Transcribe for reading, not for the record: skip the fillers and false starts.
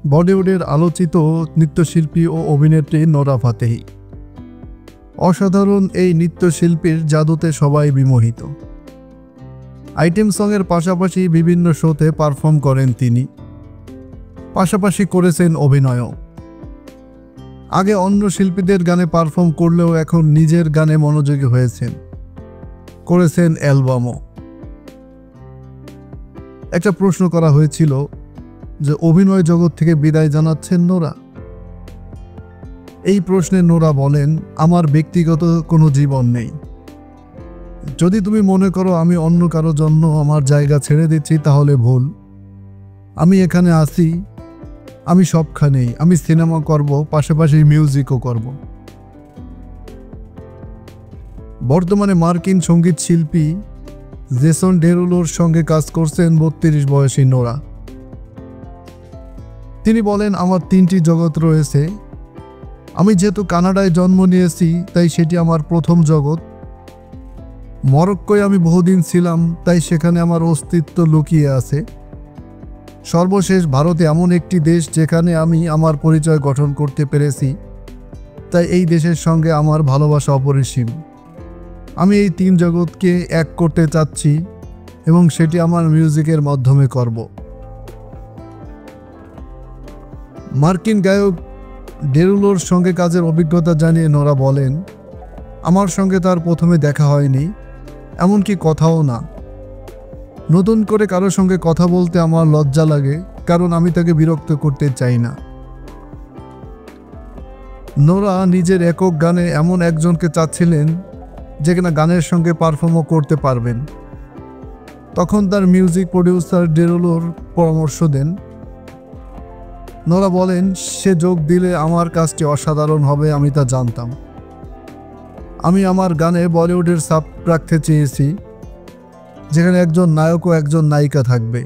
বলিউডের আলোচিত নৃত্যশিল্পী ও অভিনেত্রী নোরা ফাতেহি। অসাধারণ এই নৃত্যশিল্পীর জাদুতে সবাই বিমোহিত। আইটেম সংয়ের পাশাপাশি বিভিন্ন শোতে পারফর্ম করেন তিনি, পাশাপাশি করেছেন অভিনয়ও। আগে অন্য শিল্পীদের গানে পারফর্ম করলেও এখন নিজের গানে মনোযোগী হয়েছেন, করেছেন অ্যালবামও। একটা প্রশ্ন করা হয়েছিল যে অভিনয় জগৎ থেকে বিদায় জানাচ্ছেন নোরা। এই প্রশ্নে নোরা বলেন, আমার ব্যক্তিগত কোনো জীবন নেই। যদি তুমি মনে করো আমি অন্য কারো জন্য আমার জায়গা ছেড়ে দিচ্ছি তাহলে ভুল। আমি এখানে আছি, আমি সবখানেই। আমি সিনেমা করব, পাশাপাশি মিউজিকও করব। বর্তমানে মার্কিন সঙ্গীত শিল্পী জেসন ডেরুলোর সঙ্গে কাজ করছেন 32 বয়সী নোরা। তিনি বলেন, আমার 3টি জগৎ রয়েছে। আমি যেহেতু কানাডায় জন্ম নিয়েছি তাই সেটি আমার প্রথম জগৎ। মরক্কোয় আমি বহুদিন ছিলাম, তাই সেখানে আমার অস্তিত্ব লুকিয়ে আছে। সর্বশেষ ভারতে এমন একটি দেশ যেখানে আমি আমার পরিচয় গঠন করতে পেরেছি, তাই এই দেশের সঙ্গে আমার ভালোবাসা অপরিসীম। আমি এই 3 জগৎকে এক করতে চাচ্ছি এবং সেটি আমার মিউজিকের মাধ্যমে করব। মার্কিন গায়ক ডেরুলোর সঙ্গে কাজের অভিজ্ঞতা জানিয়ে নোরা বলেন, আমার সঙ্গে তার প্রথমে দেখা হয়নি, এমনকি কথাও না। নতুন করে কারোর সঙ্গে কথা বলতে আমার লজ্জা লাগে, কারণ আমি তাকে বিরক্ত করতে চাই না। নোরা নিজের একক গানে এমন একজনকে চাচ্ছিলেন যে কিনা গানের সঙ্গে পারফর্মও করতে পারবেন। তখন তার মিউজিক প্রডিউসার ডেরুলোর পরামর্শ দেন। নোরা বলেন, সে যোগ দিলে আমার কাজটি অসাধারণ হবে, আমি তা জানতাম। আমি আমার গানে বলিউডের ছাপ রাখতে চেয়েছি, যেখানে একজন নায়ক ও একজন নায়িকা থাকবে।